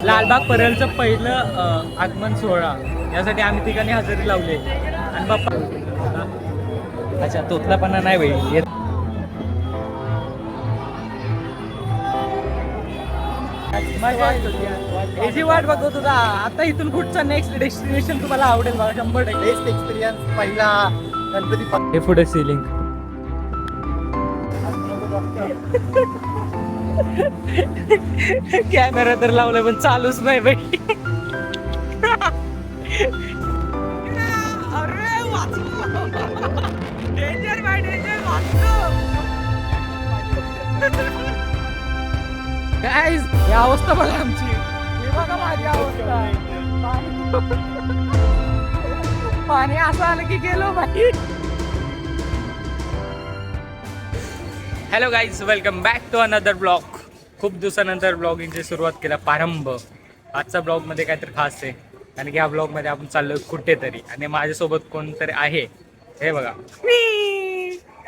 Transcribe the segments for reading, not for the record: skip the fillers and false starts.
लालबाग परळचं पहिलं आगमन सोहळा यासाठी आम्ही ठिकाणी हजेरी लावली आणि बाप्पा अच्छा तोतलापणा नाही भाई येत. याची वाट बघतो तुझा आता इथून पुढचा नेक्स्ट डेस्टिनेशन तुम्हाला आवडेल मला 100% बेस्ट एक्सपिरियन्स पहिला गणपती. हे पुढे सिलिंग कॅमेरा तर लावलाय पण चालूच नाही बाई. अरे डेंजर बाय डेंजर गाईज ही अवस्था बघा आमची. हे बघा माझी अवस्था. पाणी असं आलं की गेलो बाई. Hello guys welcome back to another blog. खूप दिवसानंतर ब्लॉगिंगची सुरुवात केला प्रारंभ. आजचा ब्लॉगमध्ये काहीतरी खास आहे कारण की या ब्लॉगमध्ये आपण चाललो कुठेतरी आणि माझ्यासोबत कोणतरी आहे. हे बघा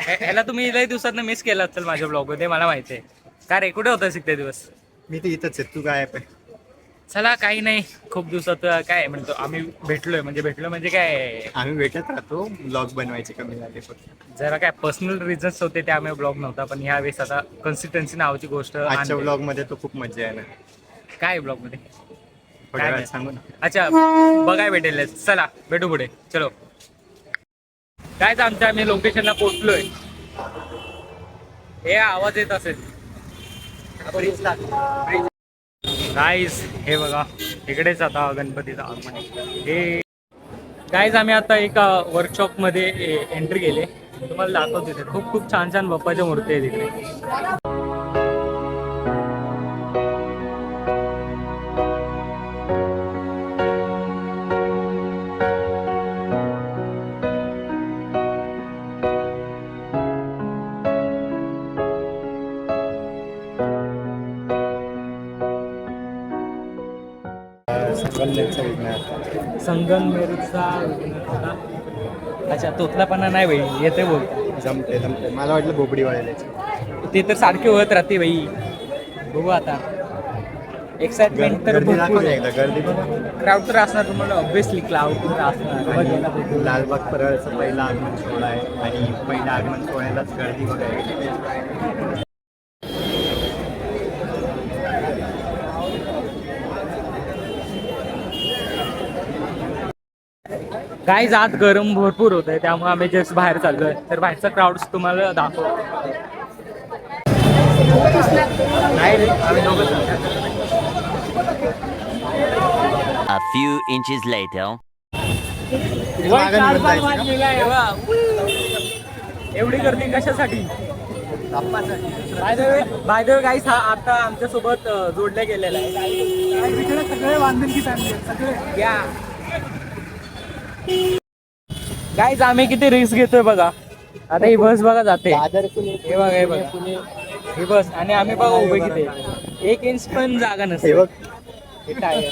ह्याला तुम्ही लई दिवसातनं मिस केला असेल माझ्या ब्लॉगमध्ये मला माहिती आहे. का रे कुठे होता शिकते दिवस? मी तर इथंच आहे. तू काय आहे? चला काही नाही खूप दिवसात काय म्हणतो आम्ही भेटलोय म्हणजे काय आम्ही भेटत राहतो. ब्लॉग बनवायचे कमी झाले फक्त. जरा काय पर्सनल रिझन्स होते त्यामुळे ब्लॉग नव्हता पण ह्या वेळेस आता कन्सिस्टन्सी नावाची गोष्ट आजच्या ब्लॉग मध्ये तो खूप मजा आहे ना. काय ब्लॉग मध्ये थोड्या वेळात सांगू ना. अच्छा बघाय भेटेल. चला भेटू पुढे चलो. काय आमच्या आम्ही लोकेशनला पोहोचलोय. हे आवाज येत असेल गाईज. हे बघा इकडेच आता गणपतीचं आगमन हे गाईज. आम्ही आता एका वर्कशॉप मध्ये एंट्री केली. तुम्हाला दाखवतो तिथे खूप खूप छान छान बाप्पाच्या मूर्ती आहेत तिकडे. संगमनेरचा अच्छा तोतलापणा नाही भाई येते बोल. जमते मला वाटलं बोबडी वाढायला. ते तर सारखे होत राहते भाई. बघू आता एक्साइटमेंट तर एकदा गर्दी बघा. क्राऊड तर असणार तुम्हाला ऑब्व्हियसली क्राऊड तर असणार. लालबाग परळचं पहिला आगमन सोहळा आहे आणि पहिल्या आगमन सोहळ्यालाच गर्दी बघायला. गाईज आत गरम भरपूर होत आहे त्यामुळे आम्ही जस्ट बाहेर चाललोय. तर बाहेरचा क्राऊड तुम्हाला दाखव. नाही रे आम्ही दोघं. A few inches later. एवढी गर्दी कशासाठी? बाय द वे गाईस हा आता आमच्या सोबत जोडल्या गेलेला आहे. सगळे बांधणकी सगळे या गाईज. आम्ही किती रिस्क घेतोय बघा. आता ही बस बघा जाते. हे बघा हे बघा ही बस आणि आम्ही बघा उभे किती. 1 इंच पण जागा नसते. हे टायर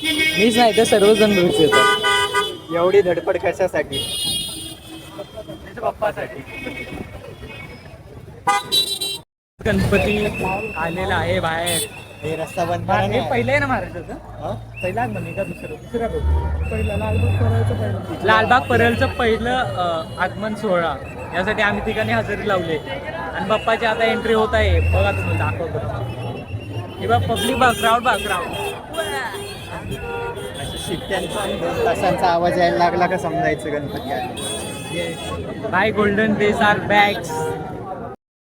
मीच नाही तर सर्वजण रिस्क येतात. एवढी धडपड कशासाठी? बाप्पासाठी. गणपती आलेला आहे बाहेर. हे रस्ता बंद हे पहिलं आहे ना महाराष्ट्राचं? पहिला आगमन का दुसरा पहिला लालबाग परळचं पहिलं आगमन सोहळा यासाठी आम्ही ठिकाणी हजेरी लावली आणि बाप्पाची आता एंट्री होत आहे. बघा तुम्ही दाखवतो. हे बघ पब्लिक बघ क्राऊड बघ क्राऊड. शिट्ट्यांचा आणि 2 तासांचा आवाज यायला लागला का समजायचं गणपती आले. Bye golden days are backs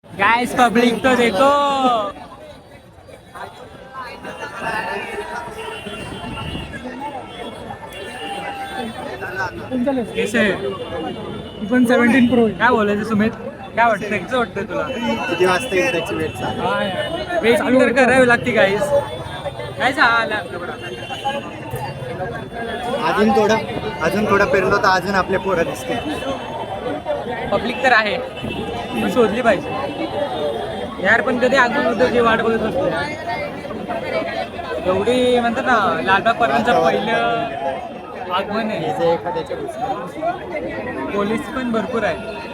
guys. Public तो देखो. पण 17 प्रो काय बोलायचं सुमित? काय वाटतं त्याचं वाटतंय तुला? किती वाजता येईल त्याची वेट सांग. वेट तर करावी लागते गाईस. काय झालं अजून थोडं पेरलो तर अजून आपले पोरं दिसते. पब्लिक तर आहे पण शोधली पाहिजे यार. पण कधी आगमन होतं जे वाट बघत असतो एवढी म्हणतात ना. लालबाग परळचं पहिलं आगमन आहे. एखाद्याच्या पोलीस पण भरपूर आहे.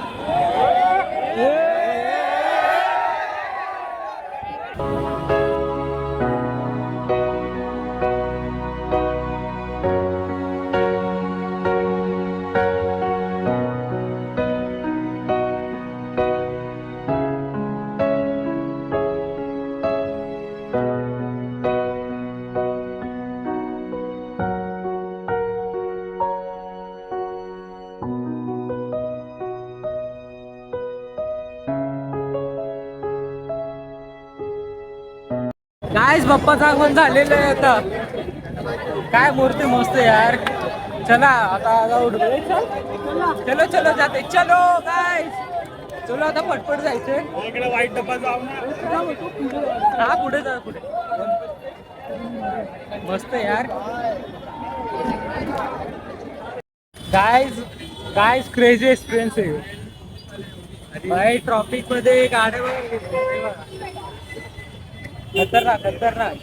गायस बाप्पाचं आगमन झालेलं आहे आता. काय मूर्ती मस्त यार. चला आता जाऊ. चलो चलो जाते चलो गायस. चलो आता पटपट जायचंय. वाईट डब्बा जाऊ ना. हा पुढे जा पुढे. मस्त यार. गायस क्रेझी एक्सपिरियन्स आहे भाई. ट्रॉफिक मध्ये गाड्या खतरनाक.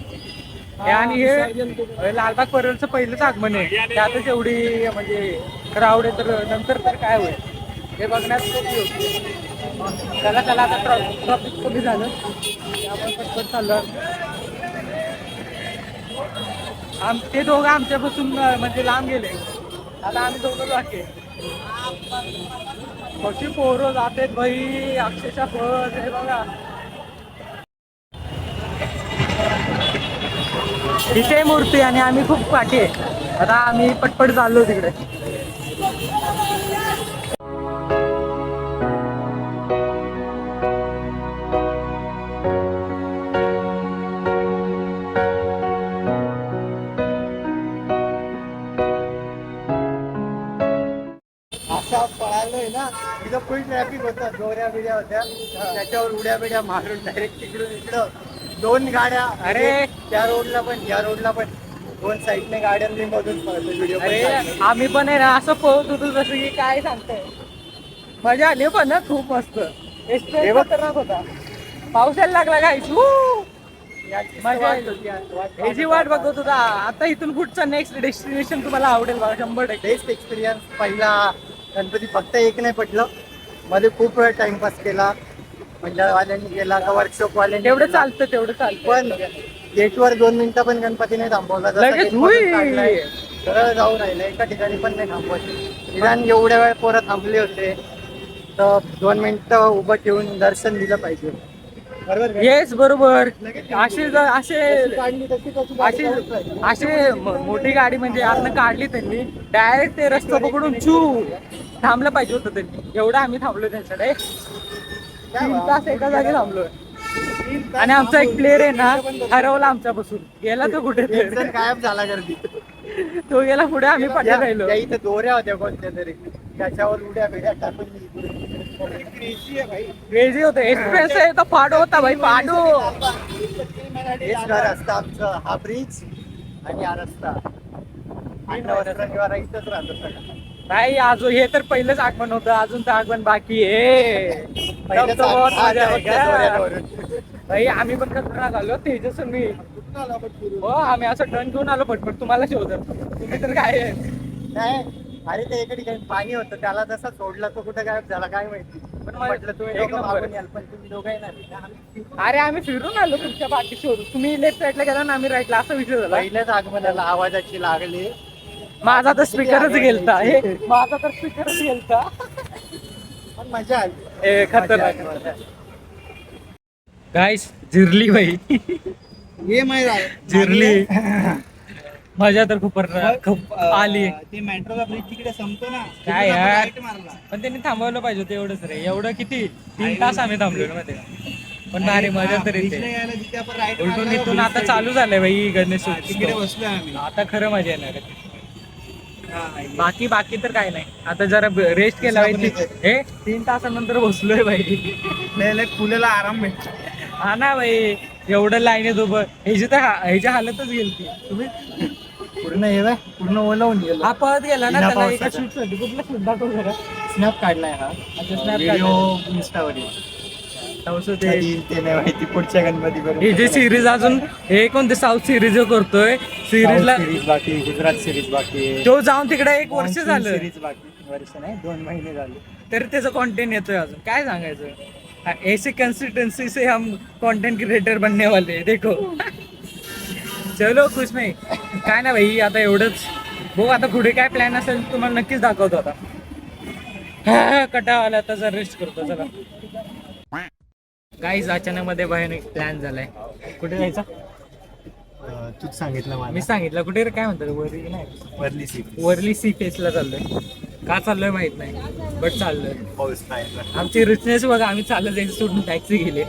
हे आणि हे लालबाग परळचं पहिलंच आगमन आहे. त्यातच एवढी म्हणजे क्राऊड आहे, तर नंतर तर काय होईल हे बघण्यात खूप होती. चला आता ट्रॉफिक कमी झालं त्यामुळे पटपट चाललं. ते दोघं आमच्यापासून म्हणजे लांब गेले. आता आम्ही दोघं बाकी. कशी पोरं जातात भाई अक्षरशः बस हे बघा. तिथे मूर्ती आणि आम्ही खूप पाठी आहे. आता आम्ही पटपट चाललो तिकडे. असा पळालोय ना तिथं फुल ट्रॅफिक होता. दोऱ्या बिड्या होत्या त्याच्यावर उड्या बिड्या मारून डायरेक्ट तिकडून इकडं 2 गाड्या. अरे त्या रोडला पण या रोडला पण 2 साईडने गाड्यांनी मधून पळतो व्हिडिओ. अरे आम्ही पण आहे ना असं पळत होतो जसं की काय सांगतंय. मजा आली पण ना खूप मस्त. खतरनाक होता. पावसाला लागला काय मजा ह्याची वाट बघत होता. आता इथून पुढचं नेक्स्ट डेस्टिनेशन तुम्हाला आवडेल बघा 100%. Best experience. पहिला गणपती फक्त एक नाही पटलं, मध्ये खूप वेळ टाइमपास केला. मंडळवाल्यांनी केला का वर्कशॉप वाल्यांनी. तेवढं चालतं पण गेटवर 2 मिनिटं पण गणपती नाही थांबवला. लगेच सरळ जाऊन राहिलं, एका ठिकाणी पण नाही थांबवत. निदान एवढ्या वेळ पोरं थांबले होते तर 2 मिनिटं उभं ठेवून दर्शन दिलं पाहिजे. बरोबर येस बरोबर. असे मोठी गाडी म्हणजे आतनं काढली त्यांनी डायरेक्ट ते रस्ता पकडून थांबलं पाहिजे होतं त्यांनी. एवढं आम्ही थांबलो त्यांच्याकडे. 3 तास एका जागी थांबलोय. आणि आमचा एक प्लेअर आहे ना हरवला आमच्यापासून. गेला तो कुठे गायब झाला गर्दी. तो गेला पुढे आम्ही पाठी राहिलो. त्या इथे दोऱ्या होत्या कोणत्या तरी त्याच्यावर उड्या बिड्या टाकून. क्रेझी होतं. एक्सप्रेस आहे तो फाडो होता भाई. फाडो हेच घर असतं आमचं. हा ब्रिज आणि हा रस्ता. शनिवार इथंच राहतो सगळं. नाही अजून हे तर पहिलंच आगमन होतं. अजून तर आगमन बाकी आहे. भाई आम्ही पण खतरनाक आलो. तेजस मी हो आम्ही असं टर्न घेऊन आलो पटपट तुम्हाला शोधत. तुम्ही तर काय नाही. अरे ते एका ठिकाणी पाणी होतं त्याला जसा सोडला तो कुठे गायब झाला काय माहिती. पण म्हटलं तुम्ही एक नंबर. पण तुम्ही दोघं येणार. अरे आम्ही फिरून आलो तुमच्या बाकी शोधून. तुम्ही लेफ्ट साईडला गेला ना आम्ही राईटला. असा विषय झाला. पहिल्याच आगमनाला आवाजाची लागली. माझा तर स्पीकरच गेलता. माझा तर स्पीकरच गेलता. पण मजा आली. खतरनाक गाईस. जिरली भाई. ये जिरली. मजा तर खूप आली. ते मेट्रोचा ब्रिज तिकडे संपतो ना काय यार. पण त्यांनी थांबवलं पाहिजे होतं एवढंच रे. एवढं किती 3 तास आम्ही थांबलो मध्ये. पण भारी मजा तर येते. उलटून इथून आता चालू झालंय भाई गणेश तिकडे बसलोय आम्ही. आता खरं मजा येणार आहे. बाकी तर काय नाही. आता जरा रेस्ट केला पाहिजे. हे 3 तासानंतर बसलोय भाई. फुलेला आराम भेटतो. हा ना भाई. एवढं लाईनीत उभं ह्याची हालतच गेलती. तुम्ही पूर्ण ओलवून गेलो. हा पळत गेला ना बिना त्याला एका पावसाचा. शूट साठी. कुठला शूट दाखव जरा. स्नॅप काढलाय हा व्हिडिओ इन्स्टावर ते नाही माहिती. पुढच्या गणपती ही जी सिरीज अजून हे कोणते साऊथ सिरीज करतोय. सिरीजला सिरीज बाकी, गुजरात सिरीज बाकी, तो जाऊन तिकडे 1 वर्ष झालं. सिरीज बाकी. वर्ष नाही 2 महिने झाले. तर त्याचं कॉन्टेंट येतोय अजून. काय सांगायचं. ऐसी कंसिस्टेंसी से हम कंटेंट क्रिएटर बनने वाले हैं. देखो चलो कुछ नाही. काय ना भाई आता एवढंच. बघू आता पुढे काय प्लॅन असेल तुम्हाला नक्कीच दाखवतो. आता कटाळा आला आता जरा रेस्ट करतो. चला गाईज अचानक मध्ये भयानक प्लॅन झालाय. कुठे जायचा तूच सांगितलं मला. मी सांगितलं. कुठे काय म्हणतात वरली नाही वरली सी वरली सी फेसला चाललोय. का चाललोय माहित नाही बट चाललोय. पाऊस नाही. आमची रिचनेस बघा. आम्ही चालत जायचं सोडून टॅक्सी गेले.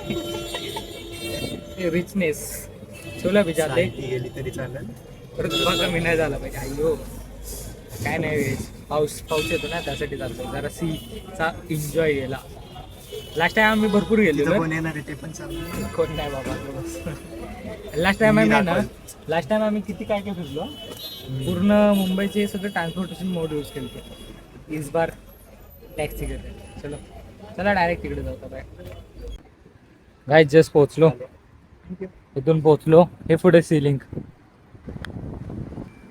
रिचनेस सोला बी जाते ती गेली तरी चालेल. परत धुवा कमी नाही झाला पाहिजे. अय्यो काय नाही, पाऊस येतो ना त्यासाठी जातो जरा सीचा एन्जॉय केला. लास्ट टाइम आम्ही भरपूर तिथं गेलो. कोण येणार आहे ते पण चालेल. कोण नाही बाबा. लास्ट टाइम आम्ही किती काय काय फिरलो. पूर्ण मुंबईचे सगळं ट्रान्सपोर्टेशन मोड यूज केले. इस बार टॅक्सी करते. चला डायरेक्ट तिकडे जाऊ. बाय गाईज, जस्ट पोहोचलो. इथून पोहोचलो. हे पुढे सिलिंग.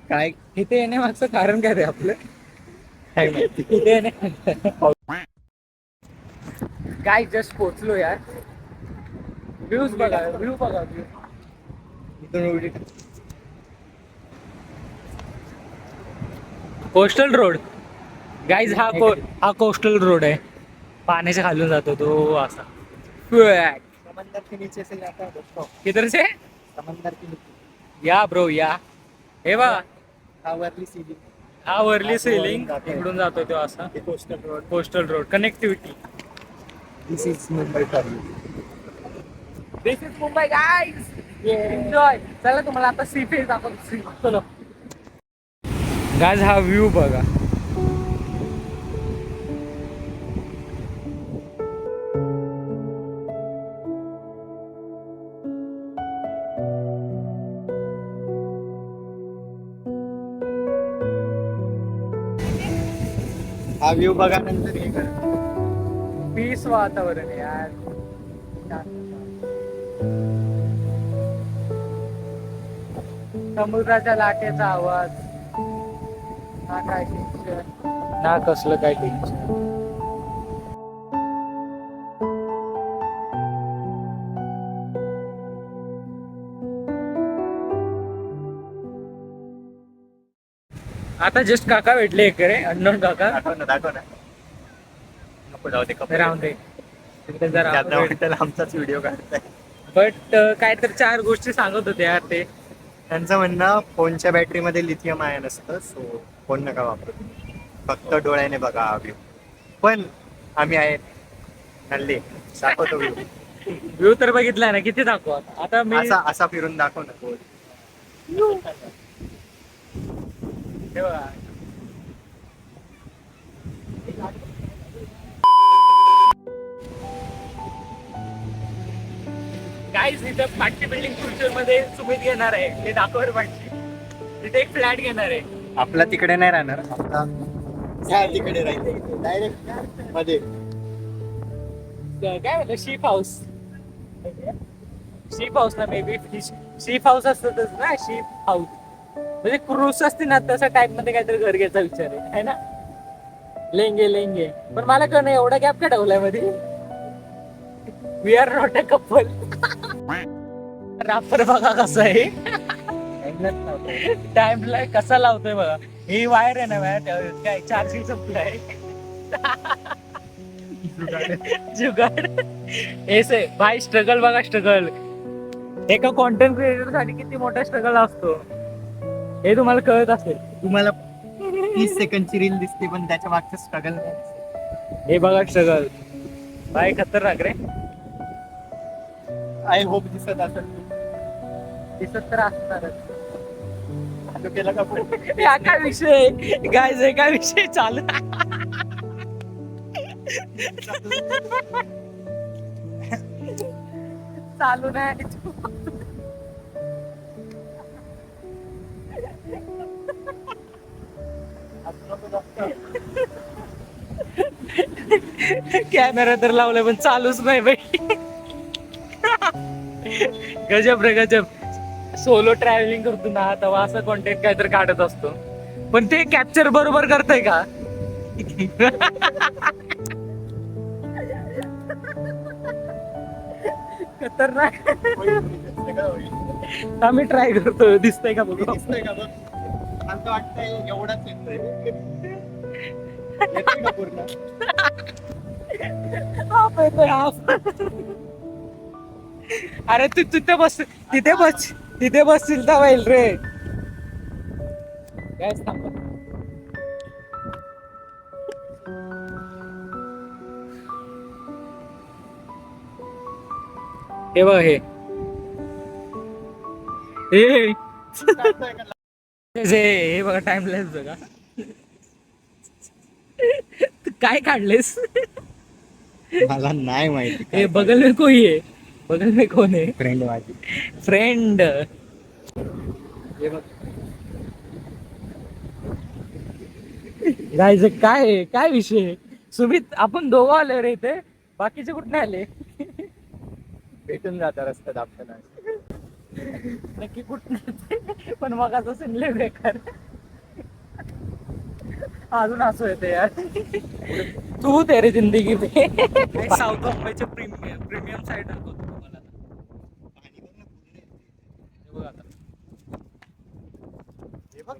काय इथे येण्यामागचं कारण काय रे आपलं? इथे येणे काय जस्ट पोहोचलो यार. व्ह्यू बघा व्ह्यू. कोस्टल रोड गाईज, हा कोस्टल रोड आहे. पाण्याच्या खालून जातो तो असा. समंदर के नीचे से जाता है दोस्तों. किधर से समंदर के नीचे. या ब्रो या. हे बघा हा वर्ली सीलिंग. हा वर्ली सेलिंग इकडून जातो तो असा. Coastal road connectivity. This is Mumbai terminal. This is Mumbai guys. Enjoy. चला तुम्हाला आता सी फेस दाखवतो. चलो गाईज, हा व्ह्यू बघा. हा व्ह्यू बघा नंतर हे करा. पीस वातावरण आहे यार. समुद्राच्या लाटेचा आवाज ना काय टेन्शन ना कसलं काय टेन्शन. आता जस्ट काका भेटले एकरे अननोन काका. दाखव ना. नको जाऊ दे, राहून दे तिकडे जरा. त्याला आमचाच व्हिडिओ काढताय. बट काय तर 4 गोष्टी सांगत होते यार ते. त्यांचं म्हणणं फोनच्या बॅटरीमध्ये लिथियम आयन असतं, सो फोन नका वापरू, फक्त डोळ्याने बघा हा व्ह्यू. पण आम्ही आहे नल्ले, दाखवतो व्ह्यू. व्ह्यू तर बघितलाय ना, किती दाखवा आता मी. असा फिरून दाखव ना. हे बघा. गाईज, इथं पाठी बिल्डिंग फ्युचर मध्ये सुमित घेणार आहे. ते दाखवर पाठी. तिथे एक फ्लॅट घेणार आहे. आपला तिकडे नाही राहणार, आपला तिकडे राहील डायरेक्ट मध्ये. काय म्हणलं, शीप हाऊस. शीप हाऊस ना, मे बी शीप हाऊस असतच ना. शीप हाऊस म्हणजे क्रूज असते ना, तशा टाईप मध्ये काहीतरी घर घ्यायचा विचार आहे ना. लेंगे पण मला कळण एवढा गॅप का ठेवलाय मध्ये. We are not a couple. रापर बघा कसं आहे. टाइमला कसा लावतोय बघा. ही वायर आहे ना काय चार्जिंग संपलाय. जुगाड. ऐसे भाई स्ट्रगल बघा, स्ट्रगल. एका कॉन्टेंट क्रिएटर साठी किती मोठा स्ट्रगल असतो हे तुम्हाला कळत असेल. तुम्हाला 30 सेकंडची रील दिसते, पण त्याच्या मागचं स्ट्रगल नाही. हे बघा स्ट्रगल. भाई खतरनाक रे. आय होप दिसत असेल. दिसत तर असणारच. केला का हा काय विषय गायज, हे काय विषय चालू. चालू नाही. कॅमेरा तर लावलाय पण चालूच नाही बाई. गजब रे गजब. सोलो ट्रॅव्हलिंग करतो ना तेव्हा असं कॉन्टेंट काहीतरी काढत असतो, पण ते कॅप्चर बरोबर करतय का. खतरनाक. आम्ही ट्राय करतो. दिसतंय का बघू. दिसतंय का बघ. मला वाटतंय एवढाच येतोय. येतोय का पूर्ण. अरे तू तिथे बस, तिथे बसतील तर होईल रे. गॅस थांब. हे बघ, ए हे बघा टाइमलेस बघा. तू काय काढलेस? मला नाही माहिती. हे बगल में कोई है. बगल में कोण आहे? फ्रेंड माझी. फ्रेंड. हे बघ गायचं काय आहे? काय विषय आहे? सुमित आपण दोघं आले रे इथे, बाकीचे कुठे आले? भेटून जाता रस्त्यात आपल्याला. नक्की कुठं? पण मग असं सिनले बेकार. अजून असं येते यार. तू तेरे जिंदगी में. साऊथ मुंबईचे प्रीमियम साईड दाखवतो तुम्हाला. हे बघ आता. हे बघ.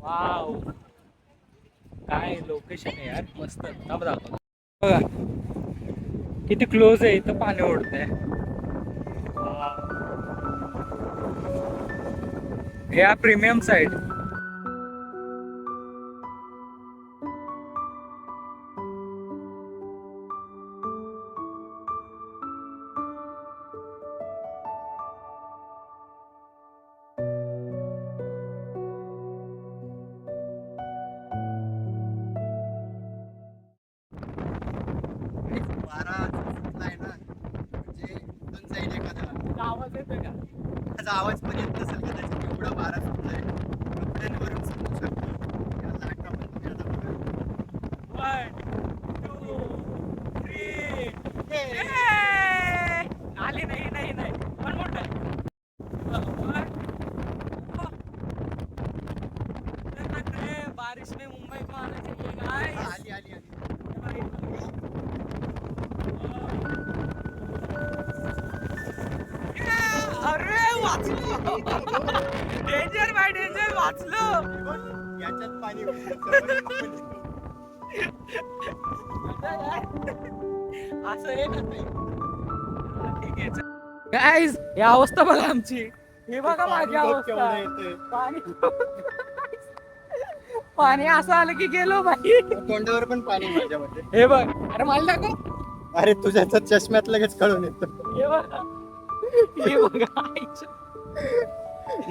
वाव काय लोकेशन आहे यार, मस्त. थांब दाखव. बघा किती क्लोज आहे, इथं पाणी ओढतंय. हे प्रीमियम साईड. वारा सुटलाय ना, म्हणजे दोन साईड एखादा आवाज येतोय का? त्याचा आवाज पण येत नसेल कदाचित. एवढा वारा सुटलाय, कपड्यांवरून समजू शकतो या लाटा पण तुम्ही आता बघा. 1 2 3. आली नाही पण मोठं. बारिश में मुंबई को आना चाहिए गाइस. आली आली आली. अरे वाचलो. डेंजर बाय डेंजर वाचलो. याच्यात पाणी असं आहे ना ताई. ठीक आहे गाईज, ही अवस्था बघा आमची. हे बघा माझी अवस्था. पाणी पाणी असं आलं की गेलो भाई. तोंडावर पण पाणी माझ्यामध्ये. हे बघ. अरे मला दाखव. अरे तुझ्या चष्म्यात लगेच कळून येतो. हे बघा. हे बघा.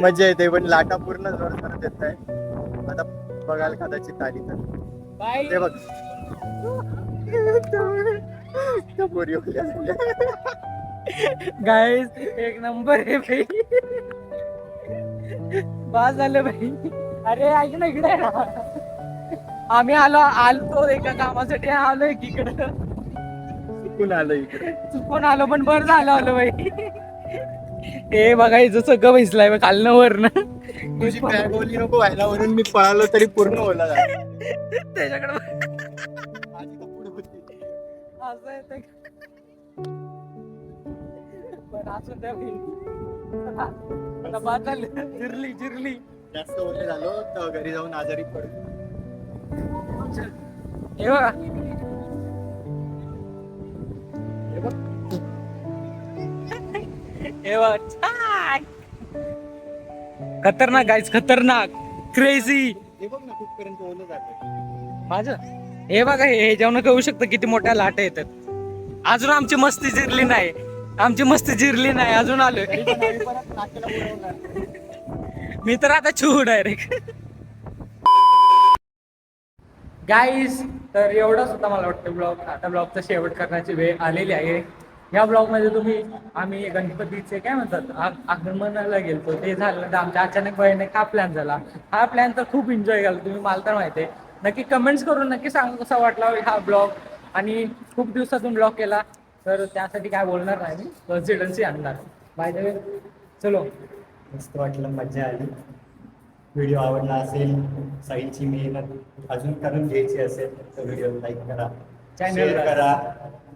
मजा येते, पण लाटा पूर्ण जोर करत येत आहे. आता बघायला कदाचित आली तर. बाई. ते बघ. त्या पोरी उकल्या झाल्या. गाईज एक नंबर आहे भाई. बास झालं भाई. अरे ऐक ना, इकडे ना आम्ही आलतो एका कामासाठी, आलो एकीकडे. चुकून आलं इकडे. चुकून आलो पण बरं झालं आलो भाई. हे बघायचं सगळं भिजलाय खालनं वरनं. तुझी बॅग ओली नको व्हायला म्हणून मी पळालो, तरी पूर्ण ओला झाला. त्याच्याकडे माझी तर पुढे होती. असं येतं पण असं त्या बाद झालं. जिरली. जास्त ओले झालो तर घरी जाऊन आजारी पडू. हे बघा. हे बघ. हे बघ. छान. खतरनाक गाईज, खतरनाक, क्रेझी. हे बघ ना कुठपर्यंत ओलं जातं. माझं हे बघा. हे जेवण कळू शकतं किती मोठ्या लाटा येतात. अजून आमची मस्ती जिरली नाही. अजून आलोय. परत नाकेला बुडवणार. मी तर आता छू डायरेक्ट. गाईज तर एवढंच होता मला वाटतं ब्लॉग. आता ब्लॉगचा शेवट करण्याची वेळ आलेली आहे. या ब्लॉग मध्ये आम्ही गणपतीचे काय म्हणतात आगमनाला गेलतो, ते झालं तर आमच्या अचानक वेळेने का प्लॅन झाला. हा प्लॅन तर खूप एन्जॉय केला तुम्ही, मला तर माहिती आहे. नक्की कमेंट्स करून नक्की सांगा कसा वाटला हा ब्लॉग. आणि खूप दिवसातून ब्लॉग केला तर त्यासाठी काय बोलणार नाही मी, कॉन्सिडन्सी आणणार. बाय द वे चलो. मस्त वाटलं, मजा आली. व्हिडिओ आवडला असेल, साईडची मेहनत अजून करून घ्यायची असेल तर व्हिडिओ लाईक करा, चॅनल शेअर करा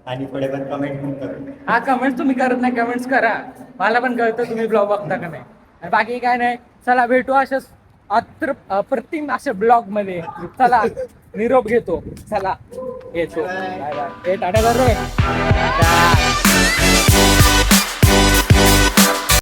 आणि थोडेफार कमेंट पण करा. हा कमेंट्स तुम्ही करत नाही, कमेंट्स करा. मला पण कळतं तुम्ही ब्लॉग बघता का नाही. आणि बाकी काय नाही. चला भेटू अशाच अप्रतिम अशा ब्लॉग मध्ये. चला निरोप घेतो. चला येतो. Bye bye. टाटा कर रे.